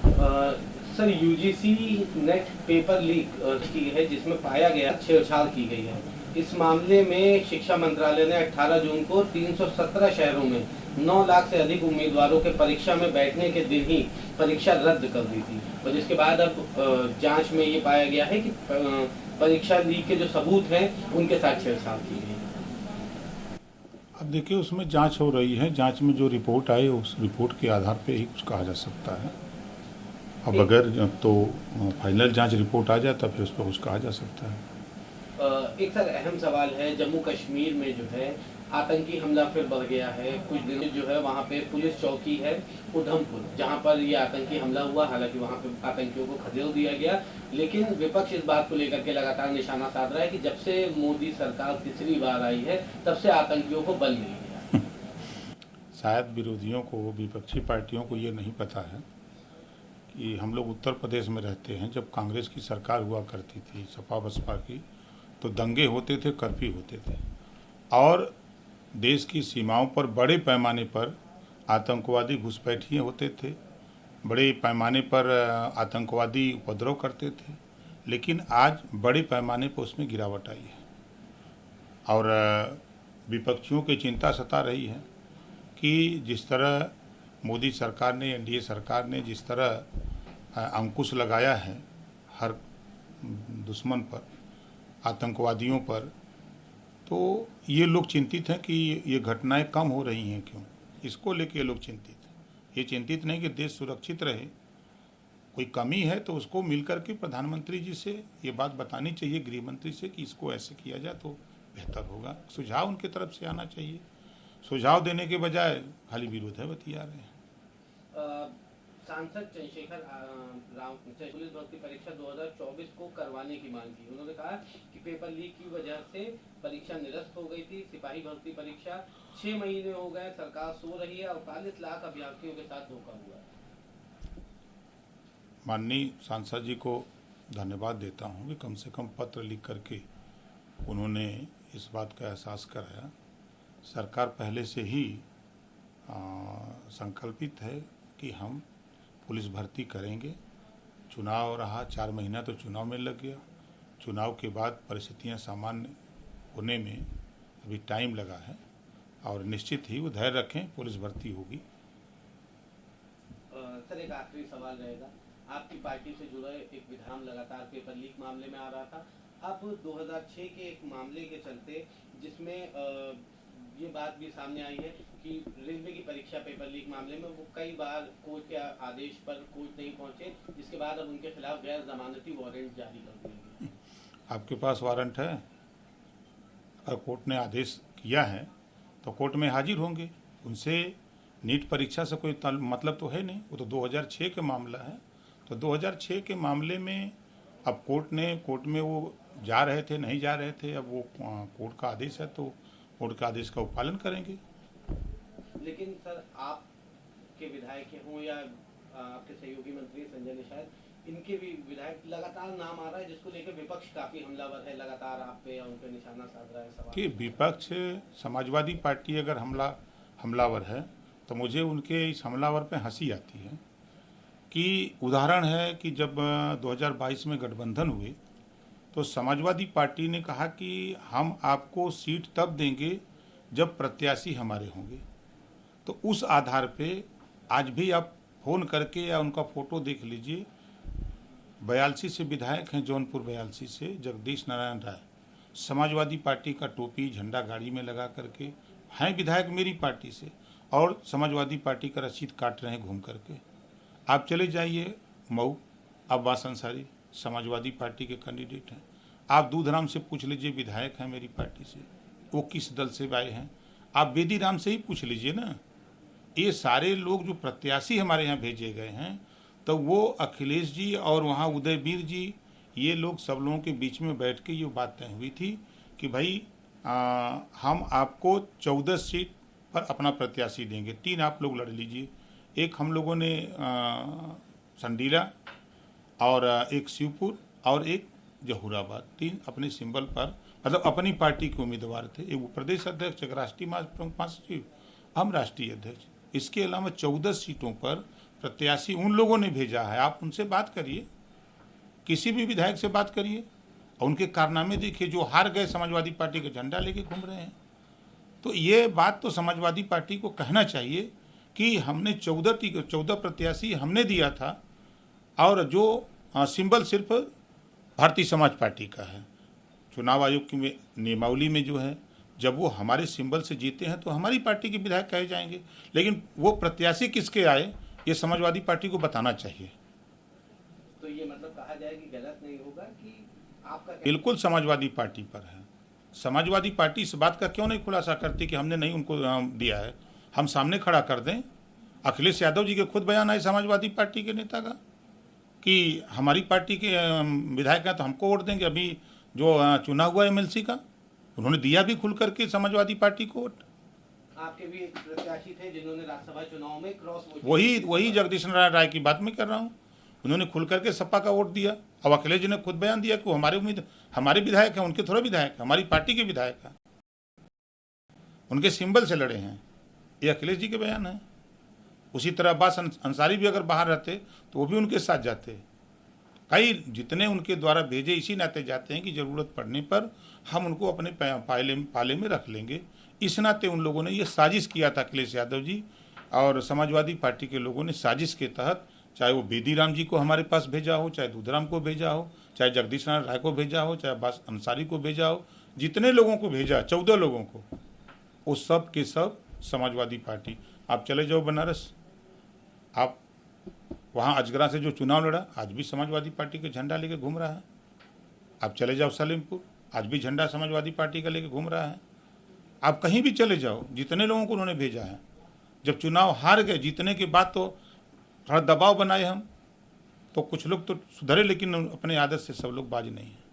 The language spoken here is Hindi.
Sir UGC net paper leak की है जिसमें पाया गया छेड़छाड़ की गई है। इस मामले में शिक्षा मंत्रालय ने 18 जून को 317 शहरों में 9 लाख से अधिक उम्मीदवारों के परीक्षा में बैठने के दिन ही परीक्षा रद्द कर दी थी और जिसके बाद अब जांच में ये पाया गया है कि परीक्षा लीक के जो सबूत हैं उनके साथ छेड़छाड़ की गई। अब देखिए, उसमें जांच हो रही है। जांच में जो रिपोर्ट आई उस रिपोर्ट के आधार पे ही कुछ कहा जा सकता है। अब अगर तो फाइनल जांच रिपोर्ट आ जाए तब फिर उस पर कुछ कहा जा सकता है। एक सर अहम सवाल है, जम्मू कश्मीर में जो है आतंकी हमला फिर बढ़ गया है। कुछ दिन जो है वहाँ पे पुलिस चौकी है उधमपुर, जहाँ पर ये आतंकी हमला हुआ। हालांकि वहाँ पे आतंकियों को खदेड़ दिया गया, लेकिन विपक्ष इस बात को लेकर के लगातार निशाना साध रहा है कि जब से मोदी सरकार तीसरी बार आई है तब से आतंकियों को बल मिल गया। शायद विरोधियों को, विपक्षी पार्टियों को ये नहीं पता है कि हम लोग उत्तर प्रदेश में रहते हैं। जब कांग्रेस की सरकार हुआ करती थी, सपा बसपा की, तो दंगे होते थे, कर्फ्यू होते थे और देश की सीमाओं पर बड़े पैमाने पर आतंकवादी घुसपैठिए होते थे, बड़े पैमाने पर आतंकवादी उपद्रव करते थे। लेकिन आज बड़े पैमाने पर उसमें गिरावट आई है और विपक्षियों की चिंता सता रही है कि जिस तरह मोदी सरकार ने, एनडीए सरकार ने जिस तरह अंकुश लगाया है हर दुश्मन पर, आतंकवादियों पर, तो ये लोग चिंतित हैं कि ये घटनाएं कम हो रही हैं। क्यों? इसको लेके ये लोग चिंतित हैं। ये चिंतित नहीं कि देश सुरक्षित रहे। कोई कमी है तो उसको मिलकर के प्रधानमंत्री जी से ये बात बतानी चाहिए, गृह मंत्री से, कि इसको ऐसे किया जाए तो बेहतर होगा। सुझाव उनके तरफ से आना चाहिए। सुझाव देने के बजाय खाली विरोध बतिया रहे हैं। सांसद चंद्रशेखर राव पुलिस भर्ती परीक्षा 2024 को करवाने की मांग की। उन्होंने कहा कि पेपर लीक की वजह से परीक्षा निरस्त हो गई थी। सिपाही भर्ती परीक्षा 6 महीने हो गए, सरकार सो रही है। 48 लाख अभ्यर्थियों के साथ धोखा हुआ। माननीय सांसद जी को धन्यवाद देता हूँ कि कम से कम पत्र लिख करके उन्होंने इस बात का एहसास कराया। सरकार पहले से ही संकल्पित है कि हम पुलिस भर्ती करेंगे। चुनाव रहा, 4 महीना तो चुनाव में लग गया। चुनाव के बाद परिस्थितियां सामान्य होने में अभी टाइम लगा है और निश्चित ही वो धैर्य रखें, पुलिस भर्ती होगी। सर एक आखिरी सवाल रहेगा, आपकी पार्टी से जुड़ा एक विधान लगातार पेपर लीक मामले में आ रहा था। अब 2006 के एक मामले के चलते जिसमें ये बात भी सामने आई है कि रेलवे की परीक्षा पेपर लीक मामले में वो कई बार कोर्ट के आदेश पर कोर्ट नहीं पहुंचे, जिसके बाद अब उनके खिलाफ गैर जमानती वारंट जारी कर दिए गए। आपके पास वारंट है? अगर कोर्ट ने आदेश किया है तो कोर्ट में हाजिर होंगे। उनसे नीट परीक्षा से कोई मतलब तो है नहीं। वो तो 2006 का मामला है। तो 2006 के मामले में अब कोर्ट में वो जा रहे थे, नहीं जा रहे थे, अब वो कोर्ट का आदेश है तो कोर्ट का आदेश का पालन करेंगे। लेकिन सर आपके विधायक हों या आपके सहयोगी मंत्री संजय निषाद, इनके भी विधायक लगातार नाम आ रहा है जिसको लेकर विपक्ष काफी हमलावर है, लगातार आप पे या उन पे निशाना साध रहा है। सवाल कि विपक्ष, समाजवादी पार्टी अगर हमलावर है तो मुझे उनके इस हमलावर पे हंसी आती है। कि उदाहरण है कि जब 2022 में गठबंधन हुए तो समाजवादी पार्टी ने कहा कि हम आपको सीट तब देंगे जब प्रत्याशी हमारे होंगे। तो उस आधार पे आज भी आप फोन करके या उनका फोटो देख लीजिए। 82 से विधायक हैं, जौनपुर 82 से जगदीश नारायण राय, समाजवादी पार्टी का टोपी झंडा गाड़ी में लगा करके हैं विधायक मेरी पार्टी से, और समाजवादी पार्टी का रसीद काट रहे हैं घूम करके। आप चले जाइए मऊ, अब्बास अंसारी समाजवादी पार्टी के कैंडिडेट हैं। आप दूधराम से पूछ लीजिए, विधायक हैं मेरी पार्टी से, वो किस दल से आए हैं। आप बेदीराम से ही पूछ लीजिए ना। ये सारे लोग जो प्रत्याशी हमारे यहाँ भेजे गए हैं, तो वो अखिलेश जी और वहाँ उदयवीर जी, ये लोग सब लोगों के बीच में बैठ के ये बात तय हुई थी कि भाई हम आपको 14 सीट पर अपना प्रत्याशी देंगे, 3 आप लोग लड़ लीजिए। एक हम लोगों ने संडीला और एक शिवपुर और एक जहूराबाद, 3 अपने सिंबल पर, मतलब अपनी पार्टी के उम्मीदवार थे। एक प्रदेश अध्यक्ष, एक राष्ट्रीय प्रमुख महासचिव, हम राष्ट्रीय अध्यक्ष। इसके अलावा 14 सीटों पर प्रत्याशी उन लोगों ने भेजा है, आप उनसे बात करिए, किसी भी विधायक से बात करिए और उनके कारनामे देखिए। जो हार गए समाजवादी पार्टी का झंडा लेके घूम रहे हैं। तो ये बात तो समाजवादी पार्टी को कहना चाहिए कि हमने 14 प्रत्याशी हमने दिया था और जो सिंबल सिर्फ भारतीय समाज पार्टी का है। चुनाव आयोग की नियमावली में जो है, जब वो हमारे सिंबल से जीते हैं तो हमारी पार्टी के विधायक कहे जाएंगे, लेकिन वो प्रत्याशी किसके आए ये समाजवादी पार्टी को बताना चाहिए। तो ये मतलब कहा जाए कि गलत नहीं होगा कि आपका बिल्कुल समाजवादी पार्टी पर है। समाजवादी पार्टी इस बात का क्यों नहीं खुलासा करती कि हमने नहीं उनको दिया है? हम सामने खड़ा कर दें। अखिलेश यादव जी के खुद बयान आए समाजवादी पार्टी के नेता का कि हमारी पार्टी के विधायक हैं तो हमको वोट देंगे। अभी जो चुना हुआ एमएलसी का उन्होंने दिया भी खुल करके समाजवादी पार्टी को वोट। आपके भी एक प्रत्याशी थे जिन्होंने राज्यसभा चुनाव में क्रॉस वही जगदीश नारायण राय की बात मैं कर रहा हूँ। उन्होंने खुल करके सपा का वोट दिया और अखिलेश जी ने खुद बयान दिया कि वो हमारे विधायक हैं, उनके थोड़ा विधायक है, हमारी पार्टी के विधायक है, उनके सिंबल से लड़े हैं। ये अखिलेश जी के बयान है। उसी तरह अब्बास अंसारी भी अगर बाहर रहते तो वो भी उनके साथ जाते। कई जितने उनके द्वारा भेजे इसी नाते जाते हैं कि जरूरत पड़ने पर हम उनको अपने पाले में रख लेंगे। इस नाते उन लोगों ने ये साजिश किया था, अखिलेश यादव जी और समाजवादी पार्टी के लोगों ने साजिश के तहत, चाहे वो बेदीराम जी को हमारे पास भेजा हो, चाहे दूधराम को भेजा हो, चाहे जगदीश नारायण राय को भेजा हो, चाहे अब्बास अंसारी को भेजा हो, जितने लोगों को भेजा 14 लोगों को, वो सब के सब समाजवादी पार्टी। आप चले जाओ बनारस, आप वहाँ अजगरा से जो चुनाव लड़ा आज भी समाजवादी पार्टी का झंडा लेके घूम रहा है। आप चले जाओ सलेमपुर, आज भी झंडा समाजवादी पार्टी का लेके घूम रहा है। आप कहीं भी चले जाओ, जितने लोगों को उन्होंने भेजा है। जब चुनाव हार गए जीतने के बाद तो थोड़ा दबाव बनाए हम, तो कुछ लोग तो सुधरे, लेकिन अपने आदत से सब लोग बाज नहीं है।